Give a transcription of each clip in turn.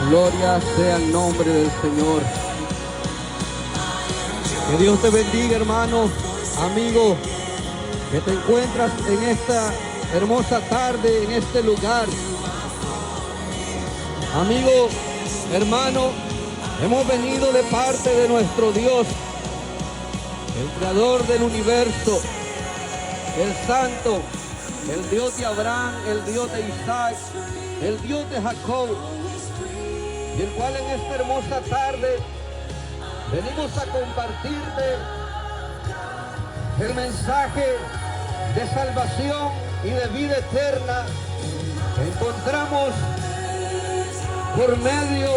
Gloria sea el nombre del Señor. Que Dios te bendiga, hermano, amigo, que te encuentras en esta hermosa tarde, en este lugar. Amigo, hermano, hemos venido de parte de nuestro Dios, el creador del universo, el santo, el Dios de Abraham, el Dios de Isaac, el Dios de Jacob, y el cual en esta hermosa tarde venimos a compartirte el mensaje de salvación y de vida eterna que encontramos por medio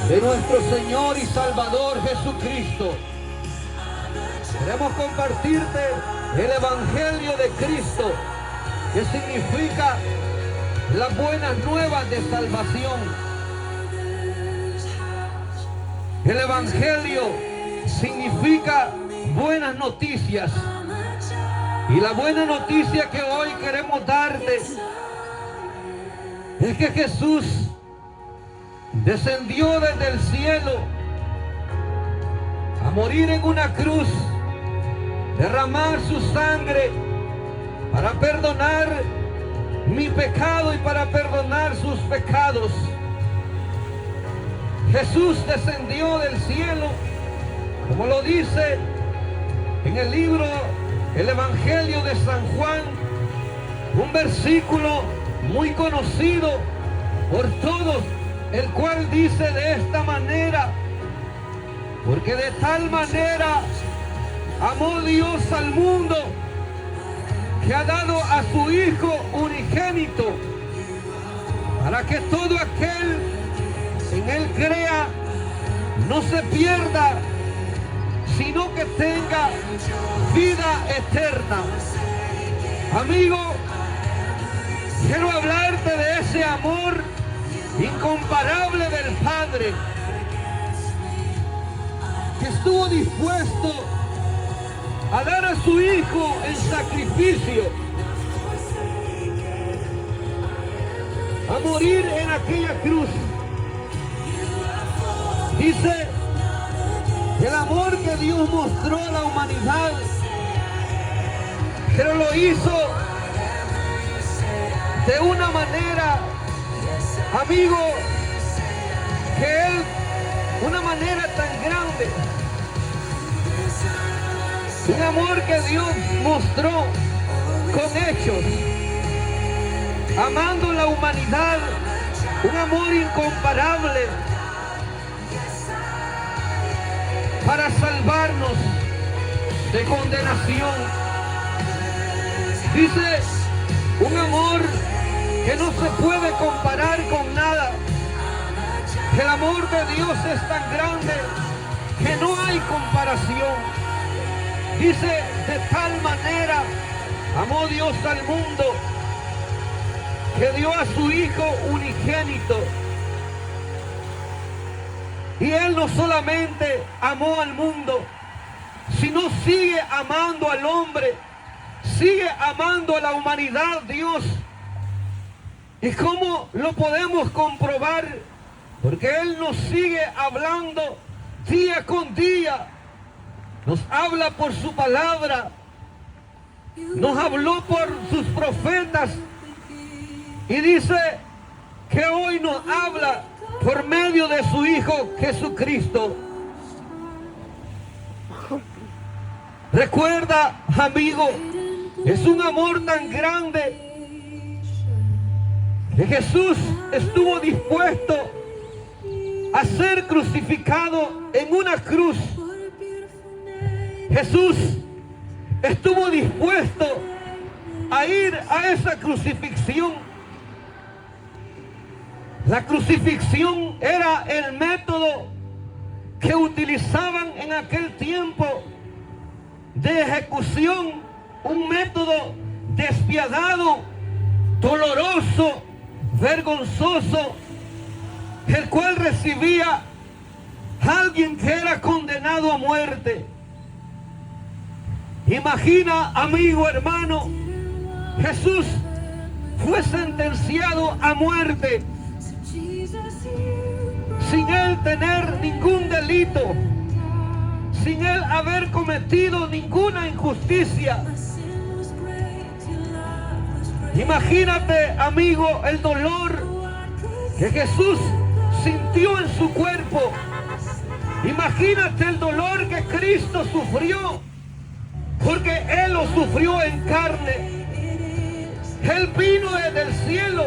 de nuestro Señor y Salvador Jesucristo. Queremos compartirte el Evangelio de Cristo, que significa las buenas nuevas de salvación. El Evangelio significa buenas noticias. Y la buena noticia que hoy queremos darte es que Jesús descendió desde el cielo a morir en una cruz, derramar su sangre para perdonar mi pecado y para perdonar sus pecados. Jesús descendió del cielo, como lo dice en el libro, el Evangelio de San Juan, un versículo muy conocido por todos, el cual dice de esta manera: porque de tal manera amó Dios al mundo, que ha dado a su Hijo unigénito, para que todo aquel en Él crea no se pierda, sino que tenga vida eterna. Amigo, quiero hablarte de ese amor incomparable del Padre, que estuvo dispuesto a dar a su Hijo en sacrificio, a morir en aquella cruz. Dice el amor que Dios mostró a la humanidad, pero lo hizo de una manera, amigo, una manera tan grande. Un amor que Dios mostró con hechos, amando la humanidad, un amor incomparable, para salvarnos de condenación. Dice, un amor que no se puede comparar con nada. El amor de Dios es tan grande que no hay comparación. Dice, de tal manera amó Dios al mundo, que dio a su Hijo unigénito. Y Él no solamente amó al mundo, sino sigue amando al hombre, sigue amando a la humanidad, Dios. ¿Y cómo lo podemos comprobar? Porque Él nos sigue hablando día con día. Nos habla por su palabra, nos habló por sus profetas, y dice que hoy nos habla por medio de su Hijo Jesucristo. Recuerda, amigo, es un amor tan grande que Jesús estuvo dispuesto a ser crucificado en una cruz. Jesús estuvo dispuesto a ir a esa crucifixión. La crucifixión era el método que utilizaban en aquel tiempo de ejecución, un método despiadado, doloroso, vergonzoso, el cual recibía a alguien que era condenado a muerte. Imagina, amigo, hermano, Jesús fue sentenciado a muerte. sin Él tener ningún delito, sin Él haber cometido ninguna injusticia. Imagínate, amigo, el dolor que Jesús sintió en su cuerpo. Imagínate el dolor que Cristo sufrió, porque Él lo sufrió en carne. Él vino desde el cielo,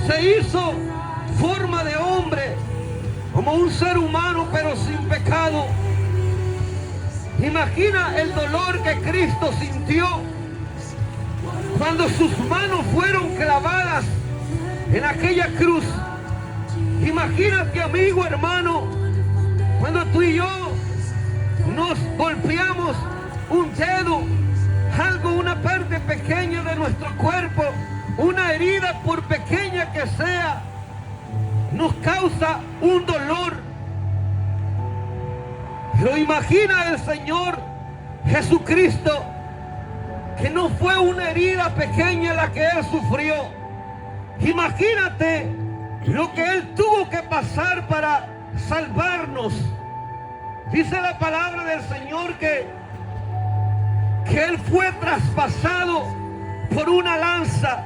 se hizo forma de hombre, como un ser humano, pero sin pecado. Imagina el dolor que Cristo sintió cuando sus manos fueron clavadas en aquella cruz. Imagínate, amigo, hermano, cuando tú y yo nos golpeamos un dedo, algo, una parte pequeña de nuestro cuerpo, una herida, por pequeña que sea, nos causa un dolor. Pero imagina el Señor Jesucristo, que no fue una herida pequeña la que Él sufrió. Imagínate lo que Él tuvo que pasar para salvarnos. Dice la palabra del Señor que Él fue traspasado por una lanza.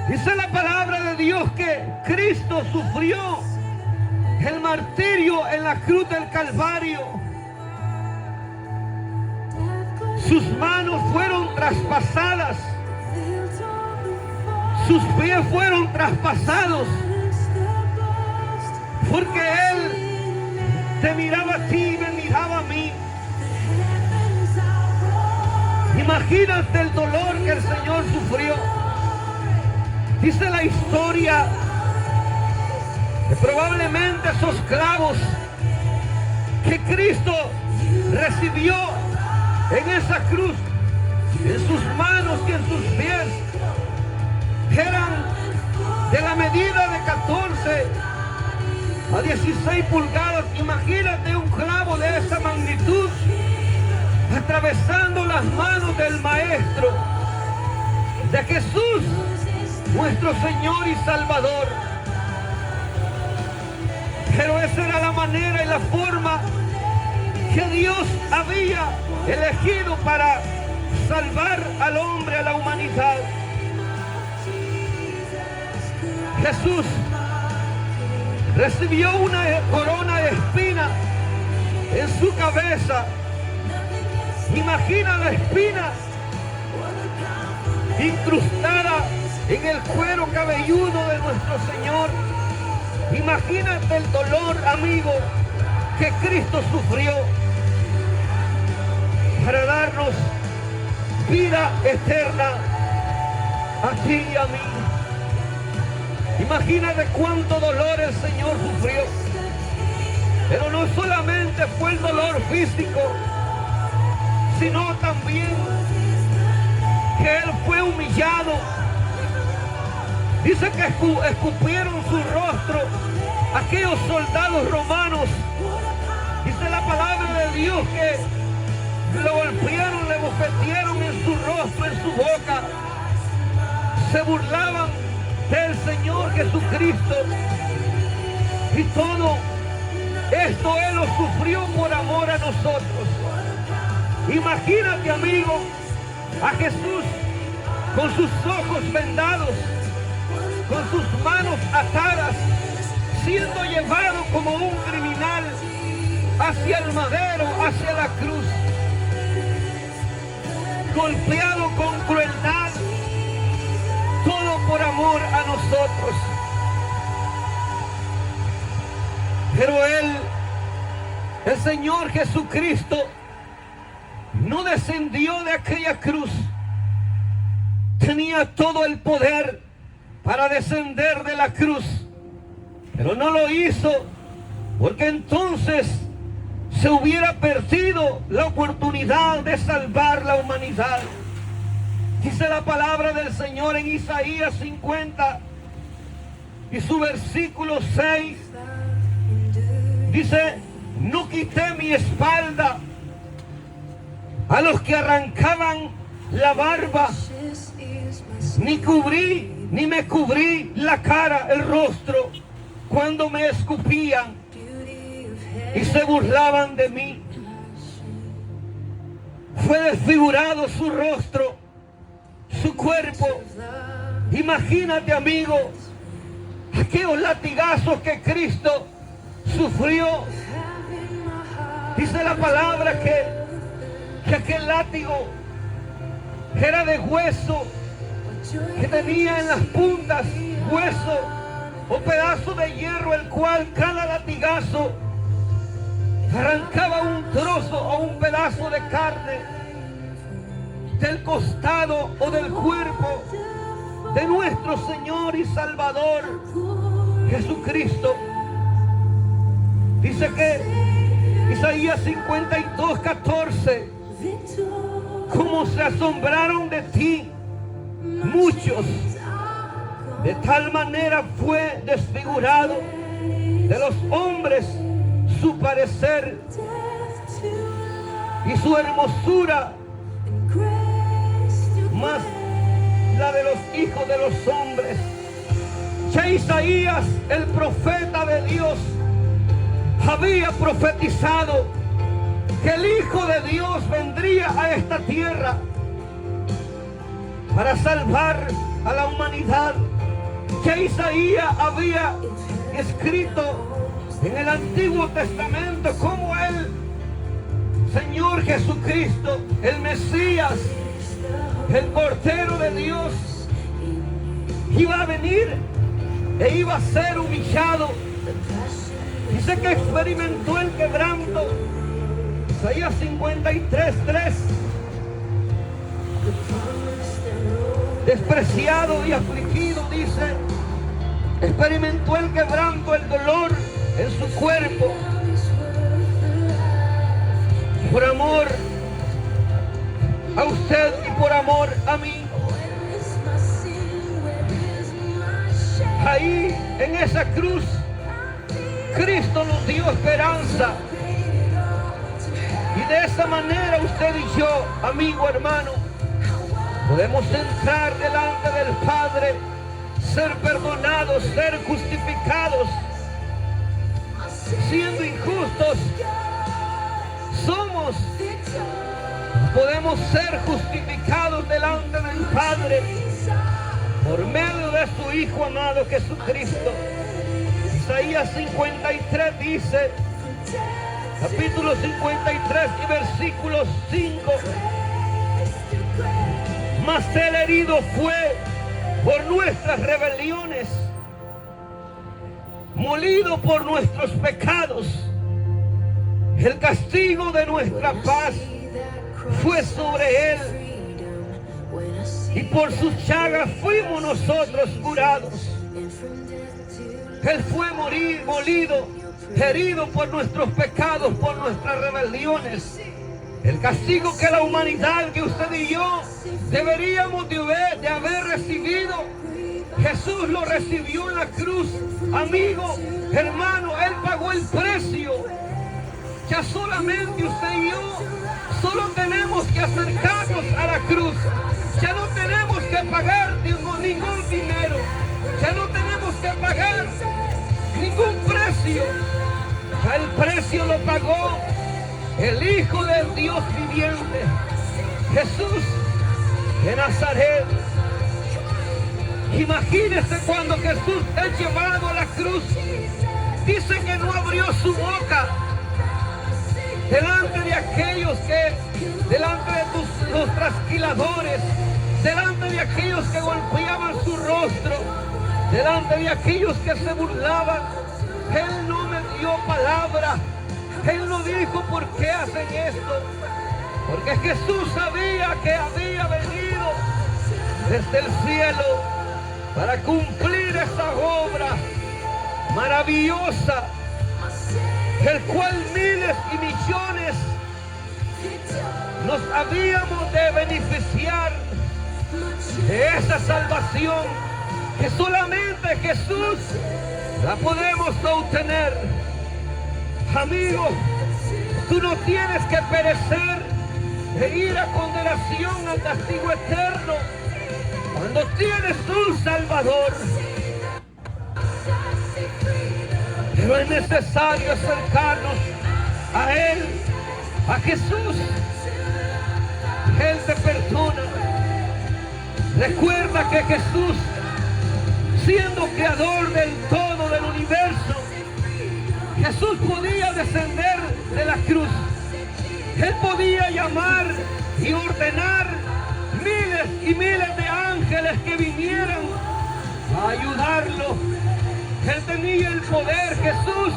Dice la palabra de Dios que Cristo sufrió el martirio en la cruz del Calvario. Sus manos fueron traspasadas, sus pies fueron traspasados, porque Él te miraba a ti y me miraba a mí. Imagínate el dolor que el Señor sufrió. Dice la historia que probablemente esos clavos que Cristo recibió en esa cruz, en sus manos y en sus pies, eran de la medida de 14 a 16 pulgadas. Imagínate un clavo de esa magnitud atravesando las manos del Maestro, de Jesús, nuestro Señor y Salvador. Pero esa era la manera y la forma que Dios había elegido para salvar al hombre, a la humanidad. Jesús recibió una corona de espinas en su cabeza. Imagina la espina incrustada en el cuero cabelludo de nuestro Señor. Imagínate el dolor, amigo, que Cristo sufrió para darnos vida eterna a ti y a mí. Imagínate cuánto dolor el Señor sufrió. Pero no solamente fue el dolor físico, sino también que Él fue humillado. Dice que escupieron su rostro aquellos soldados romanos. Dice la palabra de Dios que lo golpearon, le bofetearon en su rostro, en su boca. Se burlaban del Señor Jesucristo. Y todo esto Él lo sufrió por amor a nosotros. Imagínate, amigo, a Jesús con sus ojos vendados, con sus manos atadas, siendo llevado como un criminal hacia el madero, hacia la cruz, golpeado con crueldad, todo por amor a nosotros. Pero Él, el Señor Jesucristo, no descendió de aquella cruz. Tenía todo el poder para descender de la cruz, pero no lo hizo, porque entonces se hubiera perdido la oportunidad de salvar la humanidad. Dice la palabra del Señor en Isaías 50 y su versículo 6. Dice: no quité mi espalda a los que arrancaban la barba, ni me cubrí la cara, el rostro, cuando me escupían y se burlaban de mí. Fue desfigurado su rostro, su cuerpo. Imagínate, amigo, aquellos latigazos que Cristo sufrió. Dice la palabra que aquel látigo era de hueso, que tenía en las puntas hueso o pedazo de hierro, el cual cada latigazo arrancaba un trozo o un pedazo de carne del costado o del cuerpo de nuestro Señor y Salvador Jesucristo. Dice que Isaías 52:14, como se asombraron de ti muchos, de tal manera fue desfigurado de los hombres su parecer y su hermosura, más la de los hijos de los hombres. Ya Isaías, el profeta de Dios, había profetizado que el Hijo de Dios vendría a esta tierra para salvar a la humanidad. Ya Isaías había escrito en el Antiguo Testamento cómo el Señor Jesucristo, el Mesías, el Cordero de Dios, iba a venir e iba a ser humillado. Dice que experimentó el quebranto. Isaías 53:3. Despreciado y afligido, dice, experimentó el quebranto, el dolor en su cuerpo, por amor a usted y por amor a mí. Ahí en esa cruz Cristo nos dio esperanza, y de esa manera usted y yo, amigo, hermano, podemos entrar delante del Padre, ser perdonados, ser justificados. Siendo injustos, podemos ser justificados delante del Padre por medio de su Hijo amado Jesucristo. Isaías 53 dice, capítulo 53 y versículo 5: mas el herido fue por nuestras rebeliones, molido por nuestros pecados. El castigo de nuestra paz fue sobre él, y por sus llagas fuimos nosotros curados. Él fue molido, herido por nuestros pecados, por nuestras rebeliones. El castigo que la humanidad, que usted y yo deberíamos de haber recibido, Jesús lo recibió en la cruz. Amigo, hermano, Él pagó el precio. Ya solamente usted y yo solo tenemos que acercarnos a la cruz. Ya no tenemos que pagar ningún dinero. Ya no tenemos que pagar ningún precio. Ya el precio lo pagó el Hijo del Dios viviente, Jesús de Nazaret. Imagínese cuando Jesús es llevado a la cruz. Dice que no abrió su boca delante de aquellos delante de los trasquiladores, delante de aquellos que golpeaban su rostro, delante de aquellos que se burlaban. Él no me dio palabra. Él no dijo por qué hacen esto, porque Jesús sabía que había venido desde el cielo para cumplir esa obra maravillosa, el cual miles y millones nos habíamos de beneficiar de esa salvación que solamente Jesús la podemos obtener. Amigo, tú no tienes que perecer e ir a condenación al castigo eterno cuando tienes un Salvador. Pero es necesario acercarnos a Él, a Jesús. Él te perdona. Recuerda que Jesús, siendo creador del todo del universo, Jesús podía descender de la cruz. Él podía llamar y ordenar miles y miles de ángeles que vinieran a ayudarlo. Él tenía el poder, Jesús,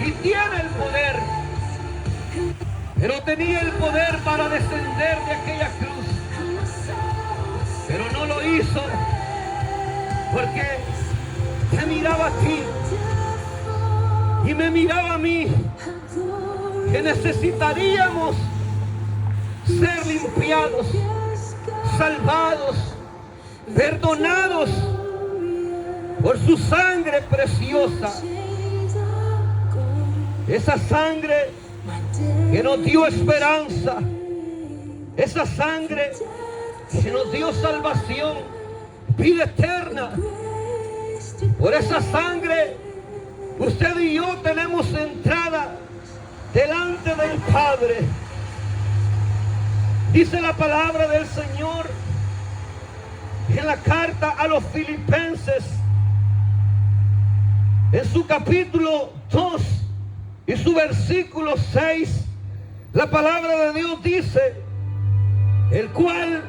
y tiene el poder. Pero tenía el poder para descender de aquella cruz. Pero no lo hizo porque te miraba a ti y me miraba a mí, que necesitaríamos ser limpiados, salvados, perdonados por su sangre preciosa. Esa sangre que nos dio esperanza, esa sangre que nos dio salvación, vida eterna. Por esa sangre usted y yo tenemos entrada delante del Padre. Dice la palabra del Señor en la carta a los Filipenses, en su capítulo 2 y su versículo 6, la palabra de Dios dice: el cual,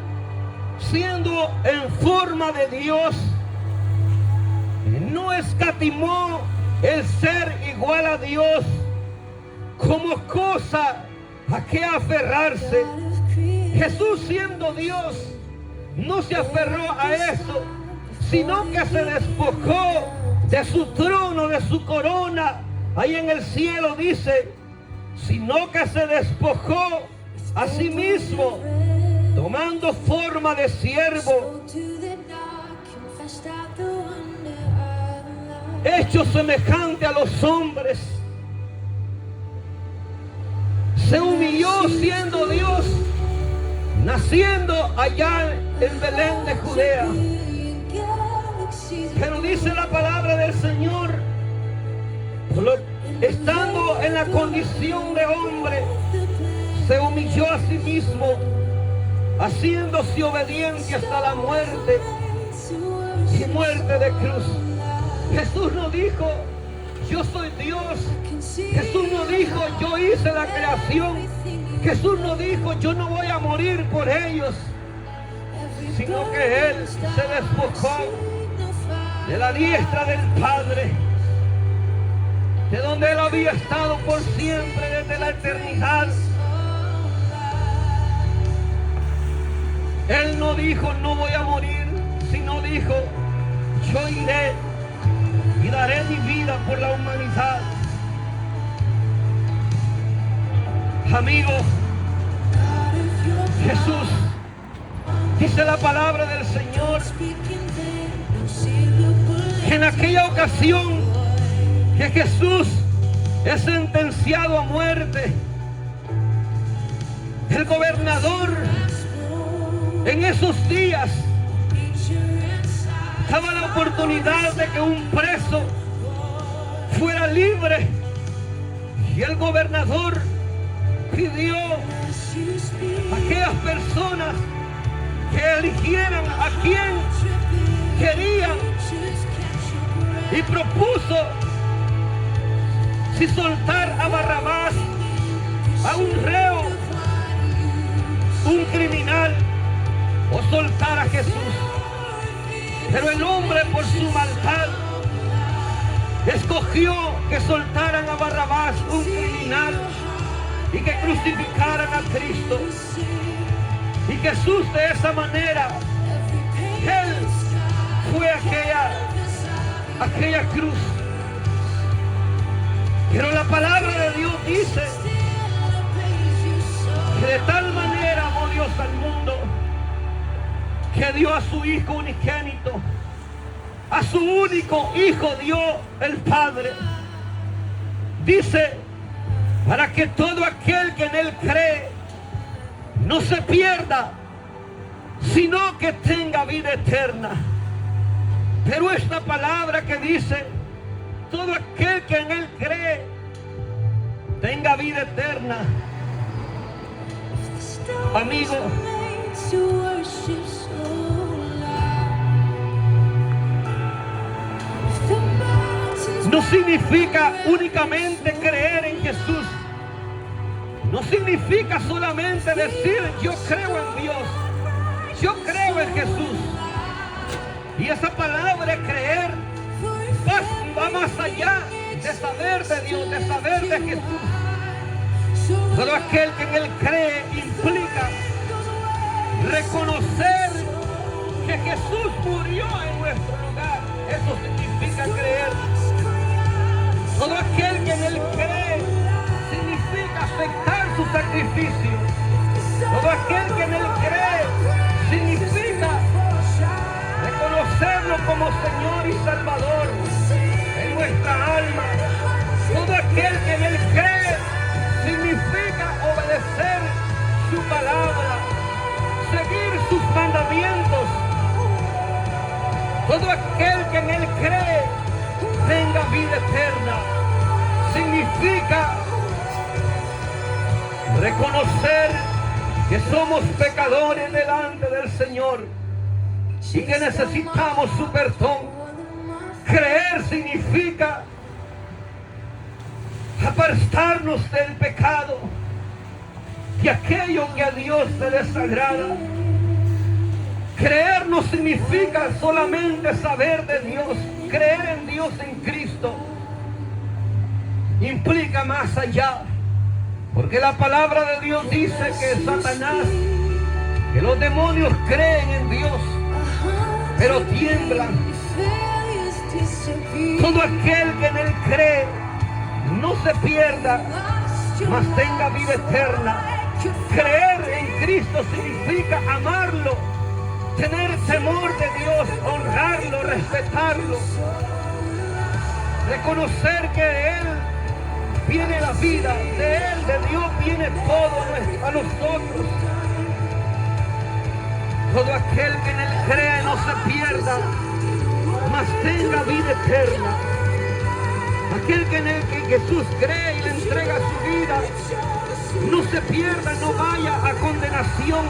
siendo en forma de Dios, no escatimó el ser igual a Dios como cosa a que aferrarse. Jesús, siendo Dios, no se aferró a eso, sino que se despojó de su trono, de su corona, ahí en el cielo dice, sino que se despojó a sí mismo, tomando forma de siervo, hecho semejante a los hombres. Se humilló siendo Dios, naciendo allá en Belén de Judea. Pero dice la palabra del Señor, estando en la condición de hombre, se humilló a sí mismo, haciéndose obediente hasta la muerte y muerte de cruz. Jesús no dijo, yo soy Dios. Jesús no dijo, yo hice la creación. Jesús no dijo, yo no voy a morir por ellos, sino que Él se despojó de la diestra del Padre, de donde Él había estado por siempre desde la eternidad. Él no dijo, no voy a morir, sino dijo, yo iré y daré mi vida por la humanidad. Amigo, Jesús, dice la palabra del Señor, que en aquella ocasión que Jesús es sentenciado a muerte, el gobernador en esos días daba la oportunidad de que un preso fuera libre, y el gobernador pidió a aquellas personas que eligieran a quien querían y propuso si soltar a Barrabás, a un reo, un criminal, o soltar a Jesús. Pero el hombre, por su maldad, escogió que soltaran a Barrabás, un criminal, y que crucificaran a Cristo. Y Jesús, de esa manera, Él fue aquella cruz. Pero la palabra de Dios dice que de tal manera amó Dios al mundo, que dio a su Hijo unigénito, a su único Hijo dio el Padre. Dice, para que todo aquel que en Él cree no se pierda, sino que tenga vida eterna. Pero esta palabra que dice, todo aquel que en Él cree tenga vida eterna. Amigo, no significa únicamente creer en Jesús. No significa solamente decir yo creo en Dios, yo creo en Jesús. Y esa palabra creer va más allá de saber de Dios, de saber de Jesús. Todo aquel que en Él cree implica reconocer que Jesús murió en nuestro lugar. Eso significa creer. Todo aquel que en Él cree significa aceptar su sacrificio. Todo aquel que en Él cree significa reconocerlo como Señor y Salvador en nuestra alma. Todo aquel que en Él cree significa obedecer su palabra, seguir sus mandamientos. Todo aquel que en Él cree tenga vida eterna. Significa reconocer que somos pecadores delante del Señor y que necesitamos su perdón. Creer significa apartarnos del pecado, de aquello que a Dios le desagrada. Creer no significa solamente saber de Dios. Creer en Dios en Cristo implica más allá, porque la palabra de Dios dice que Satanás, que los demonios creen en Dios, pero tiemblan. Todo aquel que en Él cree no se pierda, mas tenga vida eterna. Creer en Cristo significa amarlo, tener temor de Dios, honrarlo, respetarlo, reconocer que de Él viene la vida, de Él, de Dios viene todo a nosotros. Todo aquel que en Él cree no se pierda, mas tenga vida eterna. Aquel que en el que Jesús cree y le entrega su vida, no se pierda, no vaya a condenación,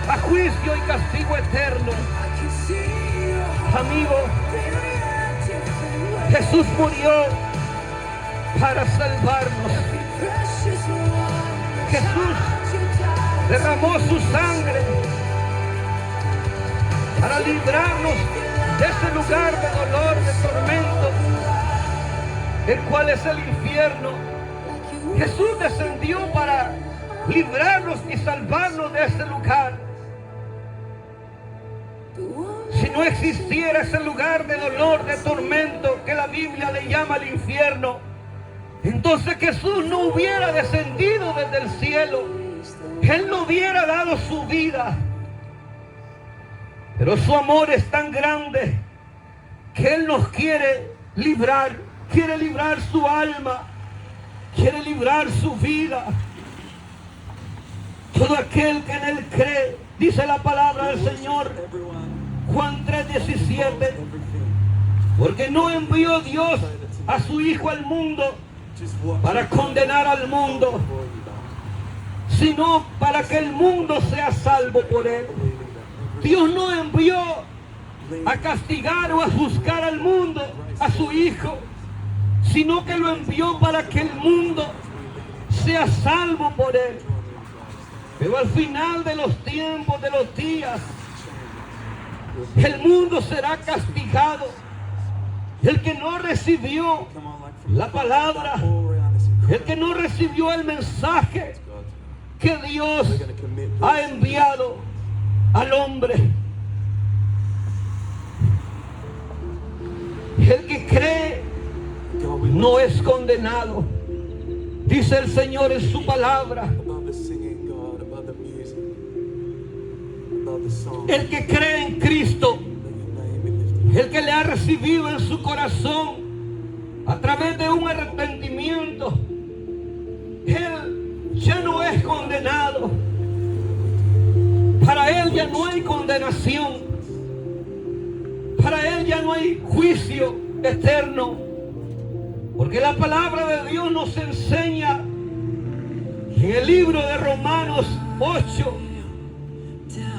a juicio y castigo eterno. Amigo, Jesús murió para salvarnos. Jesús derramó su sangre para librarnos de ese lugar de dolor, de tormento, el cual es el infierno. Jesús descendió para librarnos y salvarnos de ese lugar. Si no existiera ese lugar de dolor, de tormento, que la Biblia le llama el infierno, entonces Jesús no hubiera descendido desde el cielo. Él no hubiera dado su vida. Pero su amor es tan grande que Él nos quiere librar su alma, quiere librar su vida. Todo aquel que en Él cree, dice la palabra del Señor, Juan 3:17, porque no envió Dios a su Hijo al mundo para condenar al mundo, sino para que el mundo sea salvo por Él. Dios no envió a castigar o a juzgar al mundo, a su Hijo, sino que lo envió para que el mundo sea salvo por Él. Pero al final de los tiempos, de los días, el mundo será castigado. El que no recibió la palabra, el que no recibió el mensaje que Dios ha enviado al hombre. El que cree no es condenado. Dice el Señor en su palabra. El que cree en Cristo, el que le ha recibido en su corazón a través de un arrepentimiento, él ya no es condenado. Para él ya no hay condenación. Para él ya no hay juicio eterno. Porque la palabra de Dios nos enseña en el libro de Romanos 8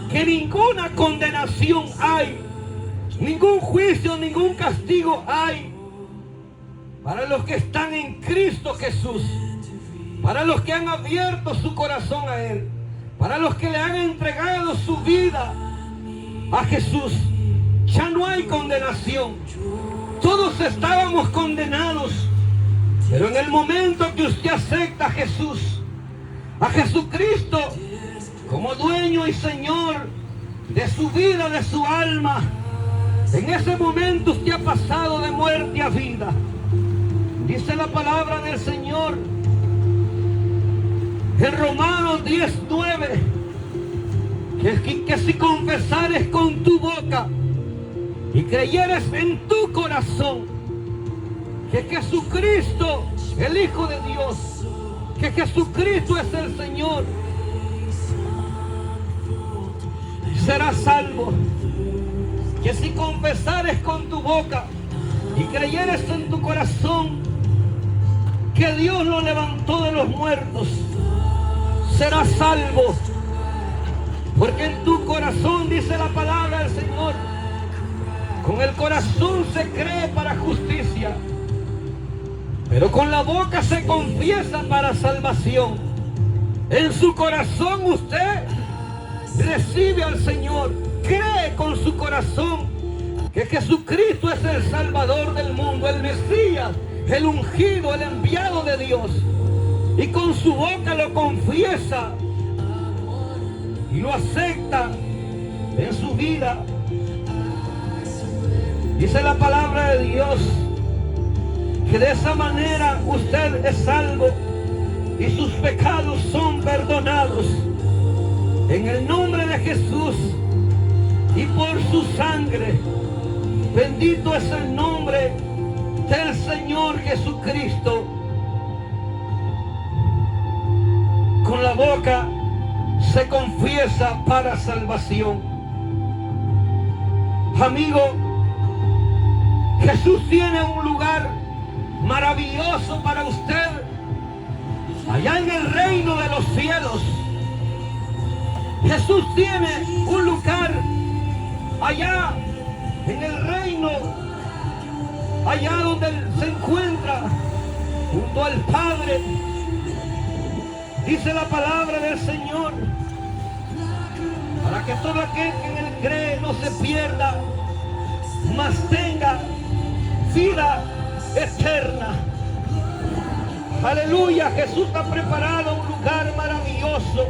que ninguna condenación hay, ningún juicio, ningún castigo hay para los que están en Cristo Jesús, para los que han abierto su corazón a Él, para los que le han entregado su vida a Jesús. Ya no hay condenación. Todos estábamos condenados, pero en el momento que usted acepta a Jesús, a Jesucristo como dueño y Señor de su vida, de su alma, en ese momento usted ha pasado de muerte a vida. Dice la palabra del Señor en Romanos 10:9 que si confesares con tu boca y creyeres en tu corazón que Jesucristo, el Hijo de Dios, que Jesucristo es el Señor, serás salvo. Que si confesares con tu boca y creyeres en tu corazón que Dios lo levantó de los muertos, serás salvo. Porque en tu corazón, dice la palabra del Señor, con el corazón se cree para justicia, pero con la boca se confiesa para salvación. En su corazón usted recibe al Señor, cree con su corazón que Jesucristo es el Salvador del mundo, el Mesías, el ungido, el enviado de Dios, y con su boca lo confiesa y lo acepta en su vida. Dice la palabra de Dios que de esa manera usted es salvo y sus pecados son perdonados en el nombre de Jesús y por su sangre. Bendito es el nombre del Señor Jesucristo. Con la boca se confiesa para salvación. Amigo, Jesús tiene un lugar maravilloso para usted allá en el reino de los cielos. Jesús tiene un lugar allá en el reino, allá donde Él se encuentra junto al Padre. Dice la palabra del Señor, para que todo aquel que en Él cree no se pierda, mas tenga vida eterna. Aleluya, Jesús ha preparado un lugar maravilloso,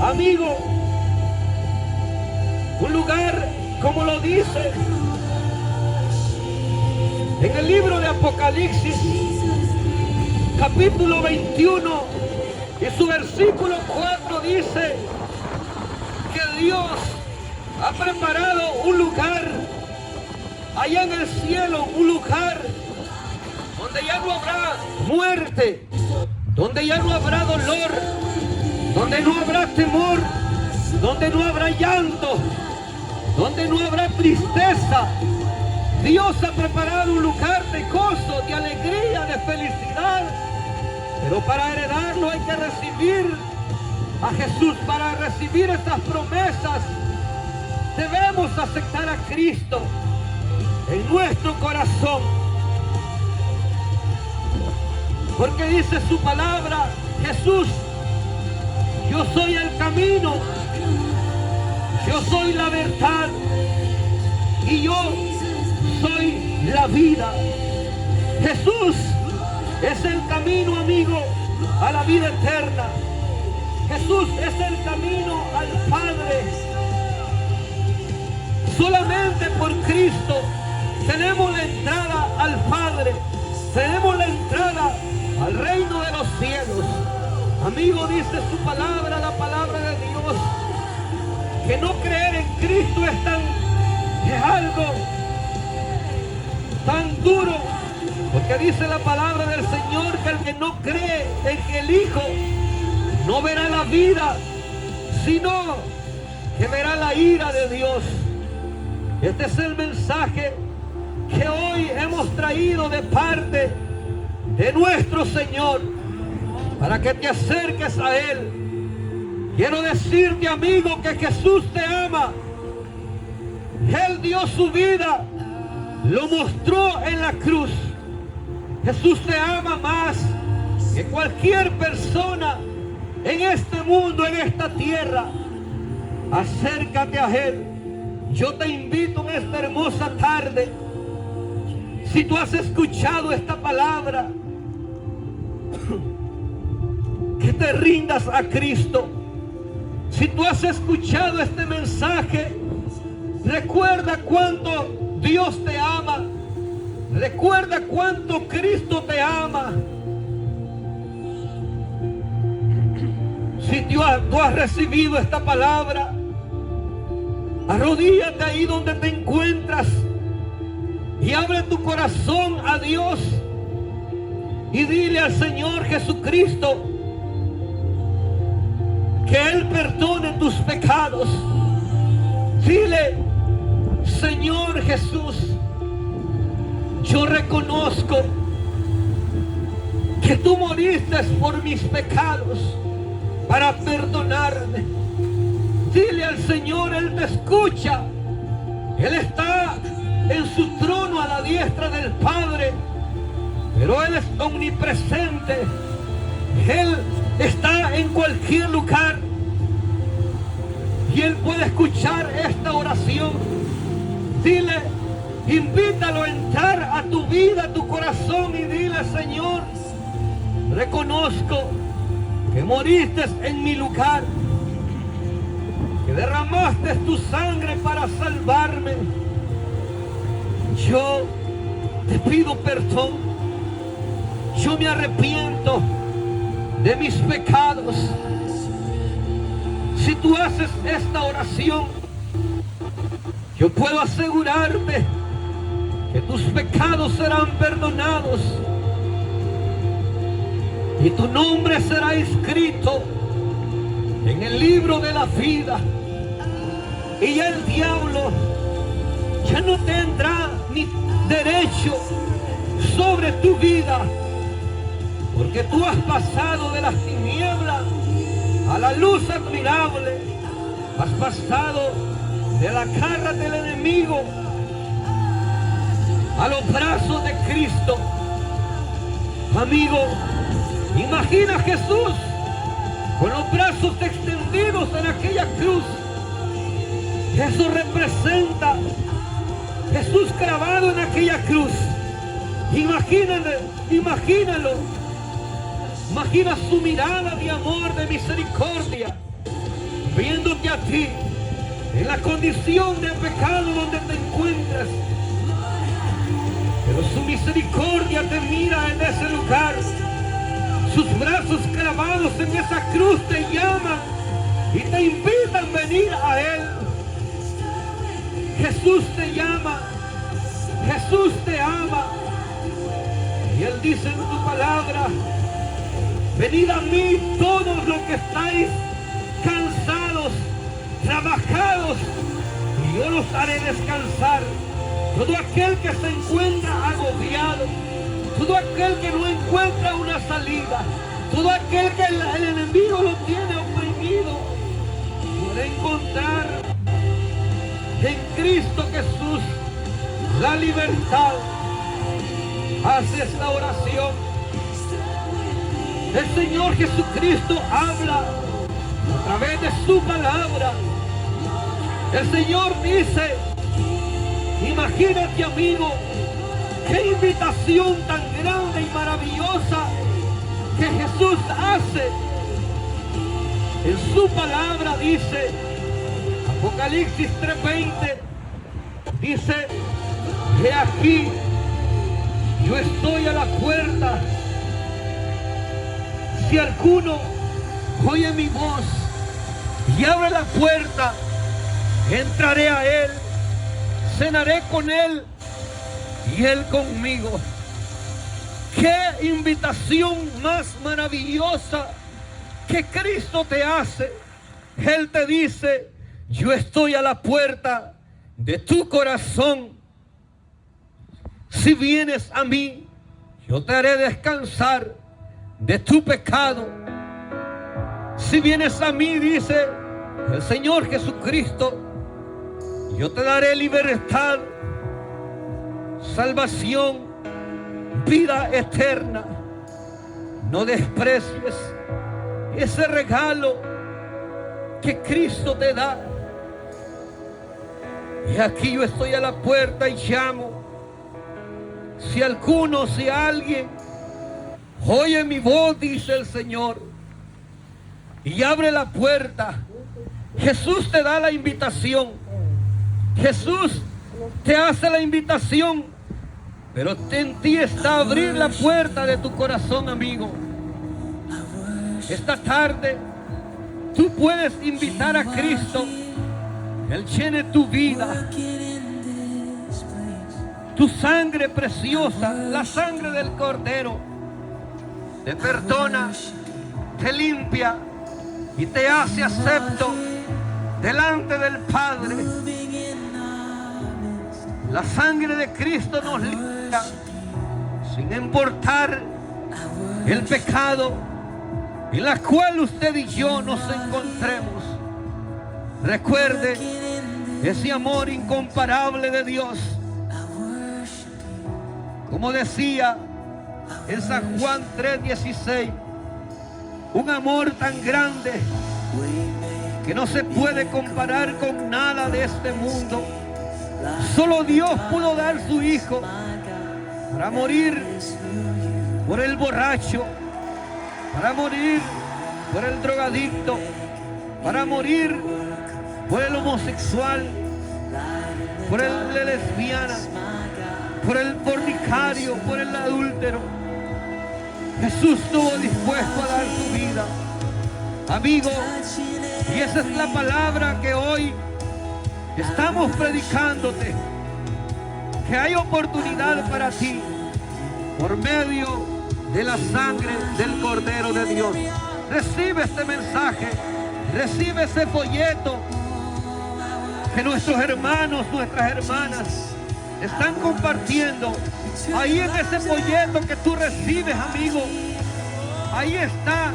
amigo, un lugar como lo dice en el libro de Apocalipsis, capítulo 21 y su versículo 4 dice que Dios ha preparado un lugar allá en el cielo, un lugar donde ya no habrá muerte, donde ya no habrá dolor, donde no habrá temor, donde no habrá llanto, donde no habrá tristeza. Dios ha preparado un lugar de gozo, de alegría, de felicidad. Pero para heredarlo hay que recibir a Jesús. Para recibir estas promesas debemos aceptar a Cristo en nuestro corazón. Porque dice su palabra, Jesús, yo soy el camino, yo soy la verdad y yo soy la vida. Jesús es el camino, amigo, a la vida eterna. Jesús es el camino al Padre. Solamente por Cristo tenemos la entrada al Padre, tenemos la entrada al reino de los cielos. Amigo, dice su palabra, la palabra de Dios, que no creer en Cristo es algo tan duro, porque dice la palabra del Señor que el que no cree en que el Hijo no verá la vida, sino que verá la ira de Dios. Este es el mensaje que hoy hemos traído de parte de nuestro Señor, para que te acerques a Él. Quiero decirte, amigo, que Jesús te ama. Él dio su vida, lo mostró en la cruz. Jesús te ama más que cualquier persona en este mundo, en esta tierra. Acércate a Él. Yo te invito en esta hermosa tarde, si tú has escuchado esta palabra, que te rindas a Cristo. Si tú has escuchado este mensaje, recuerda cuánto Dios te ama. Recuerda cuánto Cristo te ama. Si tú has recibido esta palabra, arrodíllate ahí donde te encuentras y abre tu corazón a Dios y dile al Señor Jesucristo que Él perdone tus pecados. Dile: Señor Jesús, yo reconozco que tú moriste por mis pecados para perdonarme. Dile al Señor, Él te escucha. Él está en su trono a la diestra del Padre, pero Él es omnipresente. Él está en cualquier lugar y Él puede escuchar esta oración. Dile, invítalo a entrar a tu vida, a tu corazón, y dile: Señor, reconozco que moriste en mi lugar, que derramaste tu sangre para salvarme. Yo te pido perdón. Yo me arrepiento de mis pecados. Si tú haces esta oración, yo puedo asegurarte que tus pecados serán perdonados y tu nombre será escrito en el libro de la vida, y el diablo ya no tendrá ni derecho sobre tu vida, porque tú has pasado de las tinieblas a la luz admirable. Has pasado de la garra del enemigo a los brazos de Cristo. Amigo, imagina a Jesús con los brazos extendidos en aquella cruz. Eso representa Jesús clavado en aquella cruz. Imagínalo. Imagina su mirada de amor, de misericordia, viéndote a ti en la condición de pecado donde te encuentras. Pero su misericordia te mira en ese lugar. Sus brazos clavados en esa cruz te llaman y te invitan a venir a Él. Jesús te llama. Jesús te ama. Y Él dice en tu palabra: venid a mí todos los que estáis cansados, trabajados, y yo los haré descansar. Todo aquel que se encuentra agobiado, todo aquel que no encuentra una salida, todo aquel que el enemigo lo tiene oprimido, puede encontrar en Cristo Jesús la libertad. Haz esta oración. El Señor Jesucristo habla a través de su palabra. El Señor dice: imagínate, amigo, qué invitación tan grande y maravillosa que Jesús hace. En su palabra dice, Apocalipsis 3:20, dice: he aquí, yo estoy a la puerta. Si alguno oye mi voz y abre la puerta, entraré a Él, cenaré con Él y Él conmigo. Qué invitación más maravillosa que Cristo te hace. Él te dice: yo estoy a la puerta de tu corazón. Si vienes a mí, Yo te haré descansar de tu pecado. Si vienes a mí, dice el Señor Jesucristo, yo te daré libertad, salvación, vida eterna. No desprecies ese regalo que Cristo te da. Y aquí yo estoy a la puerta y llamo. Si alguien oye mi voz, dice el Señor, y abre la puerta, Jesús te da la invitación. Jesús te hace la invitación, pero en ti está abrir la puerta de tu corazón, amigo. Esta tarde tú puedes invitar a Cristo. Él llene tu vida. Tu sangre preciosa, la sangre del Cordero, te perdona, te limpia y te hace acepto delante del Padre. La sangre de Cristo nos limpia sin importar el pecado en la cual usted y yo nos encontremos. Recuerde ese amor incomparable de Dios. Como decía en San Juan 3:16, un amor tan grande que no se puede comparar con nada de este mundo. Solo Dios pudo dar su Hijo para morir por el borracho, para morir por el drogadicto, para morir por el homosexual, por el lesbiana, por el fornicario, por el adúltero. Jesús estuvo dispuesto a dar su vida, amigo, y esa es la palabra que hoy estamos predicándote, que hay oportunidad para ti por medio de la sangre del Cordero de Dios. Recibe este mensaje, recibe ese folleto que nuestros hermanos, nuestras hermanas están compartiendo. Ahí en ese folleto que tú recibes, amigo, ahí está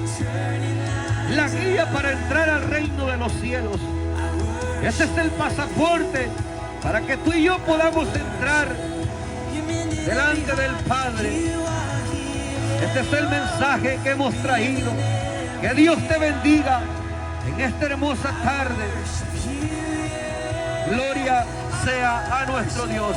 la guía para entrar al reino de los cielos. Ese es el pasaporte para que tú y yo podamos entrar delante del Padre. Este es el mensaje que hemos traído. Que Dios te bendiga en esta hermosa tarde. Gloria sea a nuestro Dios.